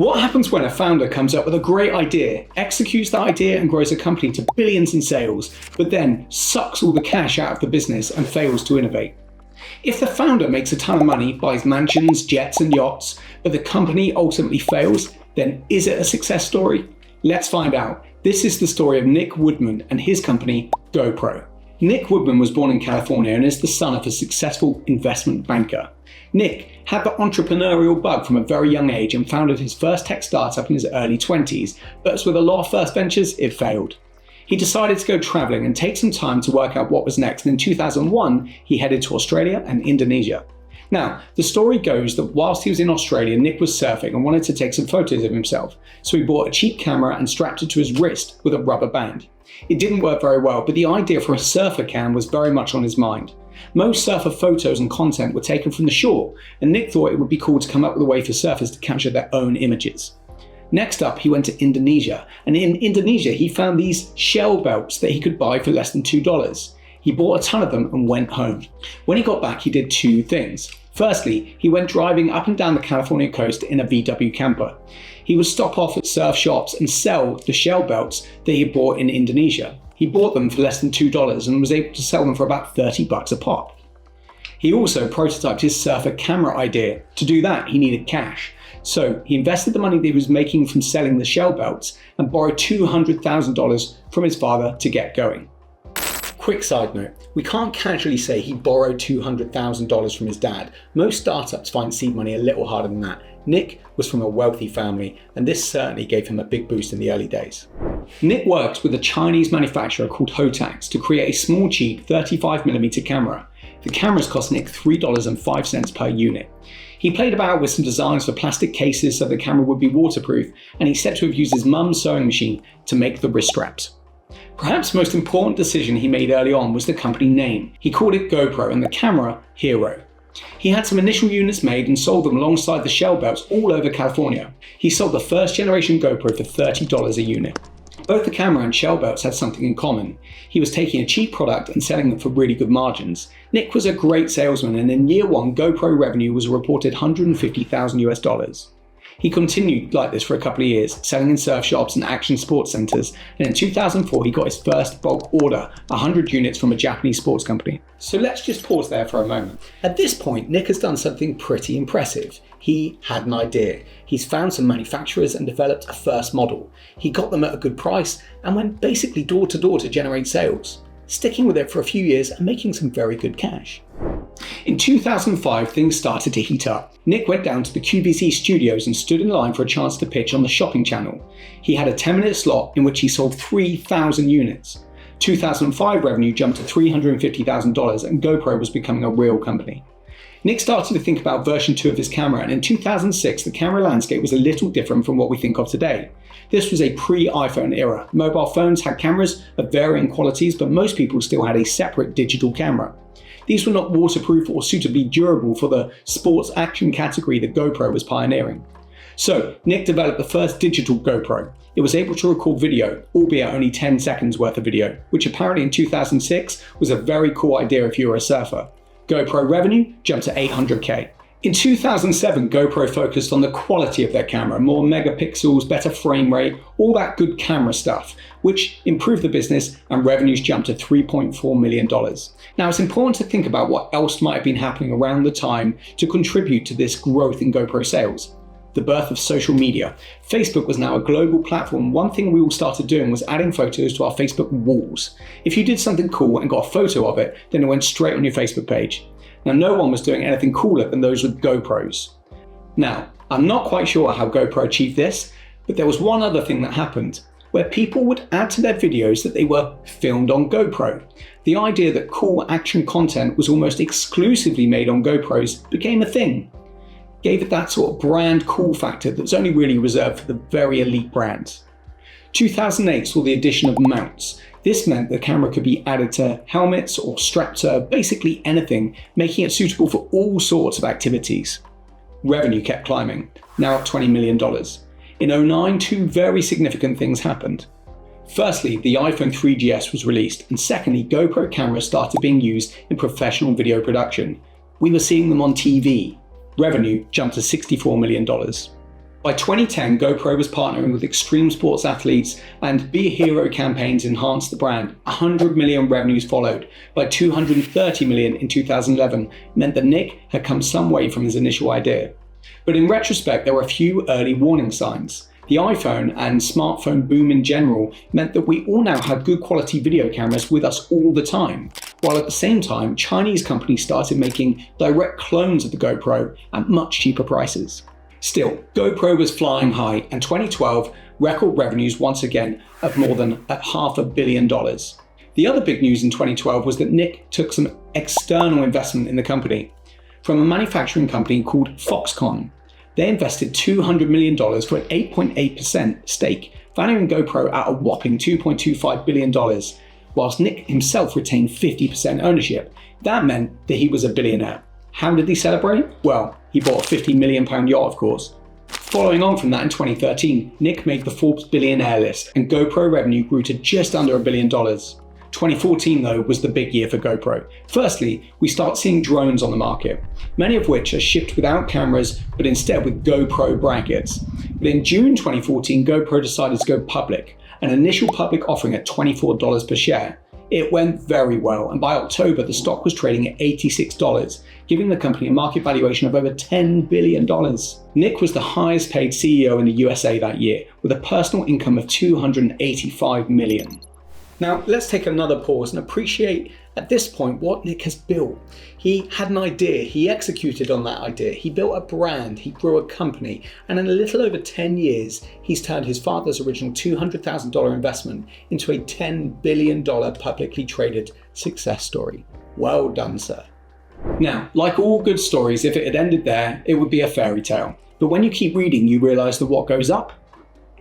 What happens when a founder comes up with a great idea, executes that idea and grows a company to billions in sales, but then sucks all the cash out of the business and fails to innovate? If the founder makes a ton of money, buys mansions, jets and yachts, but the company ultimately fails, then is it a success story? Let's find out. This is the story of Nick Woodman and his company, GoPro. Nick Woodman was born in California and is the son of a successful investment banker. Nick had the entrepreneurial bug from a very young age and founded his first tech startup in his early 20s, but as with a lot of first ventures, it failed. He decided to go traveling and take some time to work out what was next, and in 2001, he headed to Australia and Indonesia. Now, the story goes that whilst he was in Australia, Nick was surfing and wanted to take some photos of himself, so he bought a cheap camera and strapped it to his wrist with a rubber band. It didn't work very well, but the idea for a surfer cam was very much on his mind. Most surfer photos and content were taken from the shore, and Nick thought it would be cool to come up with a way for surfers to capture their own images. Next up, he went to Indonesia, and in Indonesia he found these shell belts that he could buy for less than $2. He bought a ton of them and went home. When he got back, he did two things. Firstly, he went driving up and down the California coast in a VW camper. He would stop off at surf shops and sell the shell belts that he bought in Indonesia. He bought them for less than $2 and was able to sell them for about $30 a pop. He also prototyped his surfer camera idea. To do that, he needed cash. So he invested the money that he was making from selling the shell belts and borrowed $200,000 from his father to get going. Quick side note, we can't casually say he borrowed $200,000 from his dad. Most startups find seed money a little harder than that. Nick was from a wealthy family, and this certainly gave him a big boost in the early days. Nick worked with a Chinese manufacturer called Hotax to create a small, cheap 35mm camera. The cameras cost Nick $3.05 per unit. He played about with some designs for plastic cases so the camera would be waterproof, and he's said to have used his mum's sewing machine to make the wrist straps. Perhaps the most important decision he made early on was the company name. He called it GoPro and the camera Hero. He had some initial units made and sold them alongside the shell belts all over California. He sold the first generation GoPro for $30 a unit. Both the camera and shell belts had something in common. He was taking a cheap product and selling them for really good margins. Nick was a great salesman, and in year one, GoPro revenue was a reported $150,000. He continued like this for a couple of years, selling in surf shops and action sports centers, and in 2004 he got his first bulk order, 100 units from a Japanese sports company. So let's just pause there for a moment. At this point, Nick has done something pretty impressive. He had an idea. He's found some manufacturers and developed a first model. He got them at a good price and went basically door to door to generate sales, sticking with it for a few years and making some very good cash. In 2005, things started to heat up. Nick went down to the QVC studios and stood in line for a chance to pitch on the shopping channel. He had a 10-minute slot in which he sold 3,000 units. 2005 revenue jumped to $350,000 and GoPro was becoming a real company. Nick started to think about version 2 of his camera, and in 2006 the camera landscape was a little different from what we think of today. This was a pre-iPhone era. Mobile phones had cameras of varying qualities, but most people still had a separate digital camera. These were not waterproof or suitably durable for the sports action category that GoPro was pioneering. So Nick developed the first digital GoPro. It was able to record video, albeit only 10 seconds worth of video, which apparently in 2006 was a very cool idea if you were a surfer. GoPro revenue jumped to $800K. In 2007, GoPro focused on the quality of their camera, more megapixels, better frame rate, all that good camera stuff, which improved the business, and revenues jumped to $3.4 million. Now, it's important to think about what else might have been happening around the time to contribute to this growth in GoPro sales. The birth of social media. Facebook was now a global platform. One thing we all started doing was adding photos to our Facebook walls. If you did something cool and got a photo of it, then it went straight on your Facebook page. Now, no one was doing anything cooler than those with GoPros. Now, I'm not quite sure how GoPro achieved this, but there was one other thing that happened, where people would add to their videos that they were filmed on GoPro. The idea that cool action content was almost exclusively made on GoPros became a thing. Gave it that sort of brand cool factor that's only really reserved for the very elite brands. 2008 saw the addition of mounts. This meant the camera could be added to helmets or strapped to basically anything, making it suitable for all sorts of activities. Revenue kept climbing, now at $20 million. In 2009, two very significant things happened. Firstly, the iPhone 3GS was released, and secondly, GoPro cameras started being used in professional video production. We were seeing them on TV. Revenue jumped to $64 million. By 2010, GoPro was partnering with extreme sports athletes, and Be a Hero campaigns enhanced the brand. 100 million revenues followed. By 230 million in 2011, meant that Nick had come some way from his initial idea. But in retrospect, there were a few early warning signs. The iPhone and smartphone boom in general meant that we all now had good quality video cameras with us all the time, while at the same time, Chinese companies started making direct clones of the GoPro at much cheaper prices. Still, GoPro was flying high, and 2012 record revenues once again of more than $500 million. The other big news in 2012 was that Nick took some external investment in the company from a manufacturing company called Foxconn. They invested $200 million for an 8.8% stake, valuing GoPro at a whopping $2.25 billion, whilst Nick himself retained 50% ownership. That meant that he was a billionaire. How did he celebrate? Well, he bought a £50 million yacht, of course. Following on from that in 2013, Nick made the Forbes billionaire list, and GoPro revenue grew to just under $1 billion. 2014, though, was the big year for GoPro. Firstly, we start seeing drones on the market, many of which are shipped without cameras, but instead with GoPro brackets. But in June 2014, GoPro decided to go public, an initial public offering at $24 per share. It went very well, and by October, the stock was trading at $86, giving the company a market valuation of over $10 billion. Nick was the highest paid CEO in the USA that year, with a personal income of $285 million. Now, let's take another pause and appreciate at this point what Nick has built. He had an idea, he executed on that idea, he built a brand, he grew a company, and in a little over 10 years, he's turned his father's original $200,000 investment into a $10 billion publicly traded success story. Well done, sir. Now, like all good stories, if it had ended there, it would be a fairy tale. But when you keep reading, you realize that what goes up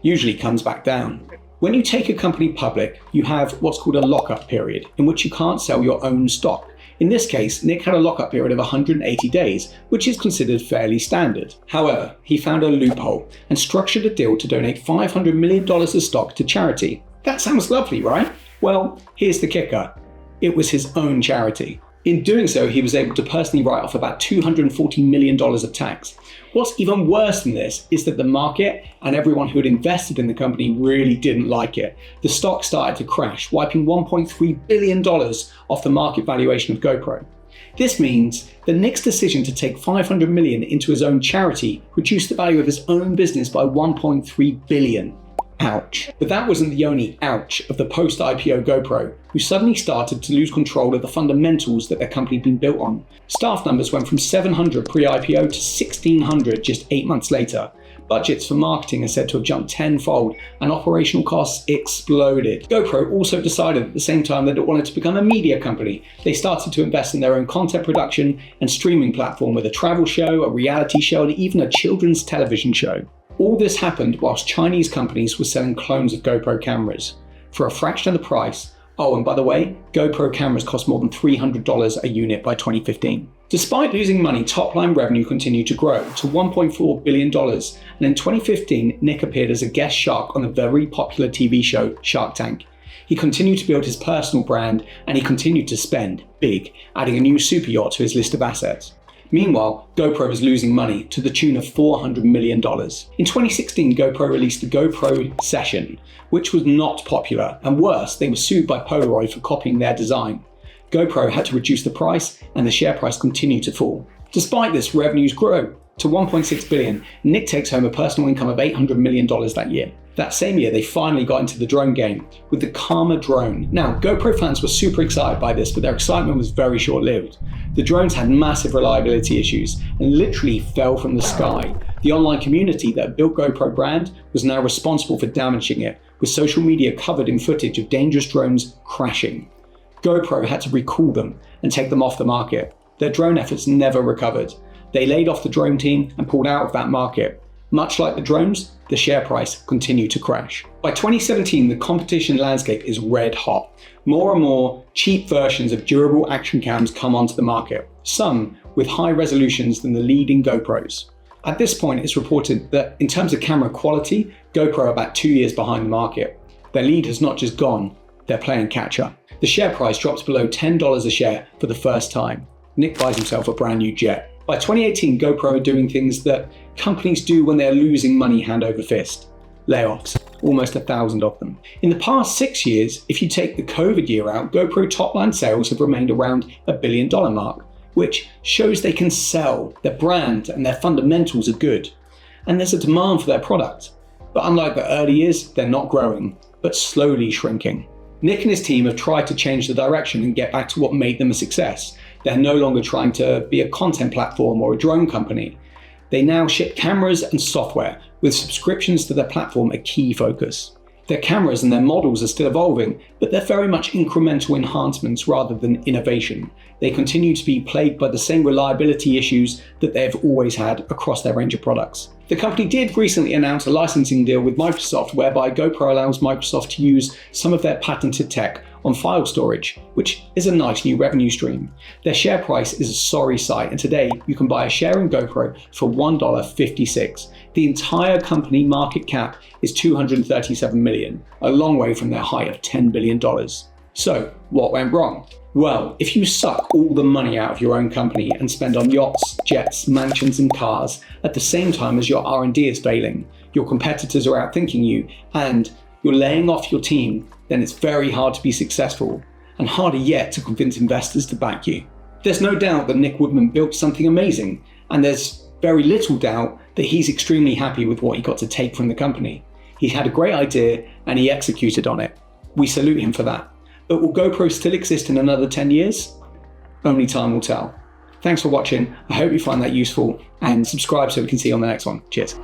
usually comes back down. When you take a company public, you have what's called a lockup period, in which you can't sell your own stock. In this case, Nick had a lockup period of 180 days, which is considered fairly standard. However, he found a loophole and structured a deal to donate $500 million of stock to charity. That sounds lovely, right? Well, here's the kicker. It was his own charity. In doing so, he was able to personally write off about $240 million of tax. What's even worse than this is that the market and everyone who had invested in the company really didn't like it. The stock started to crash, wiping $1.3 billion off the market valuation of GoPro. This means that Nick's decision to take $500 million into his own charity reduced the value of his own business by $1.3 billion. Ouch. But that wasn't the only ouch of the post-IPO GoPro, who suddenly started to lose control of the fundamentals that their company had been built on. Staff numbers went from 700 pre-IPO to 1,600 just 8 months later. Budgets for marketing are said to have jumped tenfold, and operational costs exploded. GoPro also decided at the same time that it wanted to become a media company. They started to invest in their own content production and streaming platform with a travel show, a reality show, and even a children's television show. All this happened whilst Chinese companies were selling clones of GoPro cameras for a fraction of the price. Oh, and by the way, GoPro cameras cost more than $300 a unit by 2015. Despite losing money, top-line revenue continued to grow to $1.4 billion, and in 2015, Nick appeared as a guest shark on the very popular TV show Shark Tank. He continued to build his personal brand, and he continued to spend big, adding a new super yacht to his list of assets. Meanwhile, GoPro was losing money to the tune of $400 million. In 2016, GoPro released the GoPro Session, which was not popular, and worse, they were sued by Polaroid for copying their design. GoPro had to reduce the price, and the share price continued to fall. Despite this, revenues grew to $1.6 billion. Nick takes home a personal income of $800 million that year. That same year, they finally got into the drone game with the Karma drone. Now, GoPro fans were super excited by this, but their excitement was very short-lived. The drones had massive reliability issues and literally fell from the sky. The online community that built GoPro brand was now responsible for damaging it, with social media covered in footage of dangerous drones crashing. GoPro had to recall them and take them off the market. Their drone efforts never recovered. They laid off the drone team and pulled out of that market. Much like the drones, the share price continued to crash. By 2017, the competition landscape is red hot. More and more cheap versions of durable action cams come onto the market, some with higher resolutions than the leading GoPros. At this point, it's reported that in terms of camera quality, GoPro are about 2 years behind the market. Their lead has not just gone, they're playing catch up. The share price drops below $10 a share for the first time. Nick buys himself a brand new jet. By 2018, GoPro are doing things that companies do when they're losing money hand over fist. Layoffs, almost 1,000 of them. In the past 6 years, if you take the COVID year out, GoPro top-line sales have remained around $1 billion mark, which shows they can sell, their brand and their fundamentals are good, and there's a demand for their product. But unlike the early years, they're not growing, but slowly shrinking. Nick and his team have tried to change the direction and get back to what made them a success. They're no longer trying to be a content platform or a drone company. They now ship cameras and software, with subscriptions to their platform a key focus. Their cameras and their models are still evolving, but they're very much incremental enhancements rather than innovation. They continue to be plagued by the same reliability issues that they've always had across their range of products. The company did recently announce a licensing deal with Microsoft whereby GoPro allows Microsoft to use some of their patented tech on file storage, which is a nice new revenue stream. Their share price is a sorry sight, and today you can buy a share in GoPro for $1.56. The entire company market cap is $237 million, a long way from their high of $10 billion. So, what went wrong? Well, if you suck all the money out of your own company and spend on yachts, jets, mansions and cars at the same time as your R&D is failing, your competitors are outthinking you, and you're laying off your team, then it's very hard to be successful, and harder yet to convince investors to back you. There's no doubt that Nick Woodman built something amazing, and there's very little doubt that he's extremely happy with what he got to take from the company. He had a great idea and he executed on it. We salute him for that. But will GoPro still exist in another 10 years? Only time will tell. Thanks for watching. I hope you find that useful, and subscribe so we can see you on the next one. Cheers.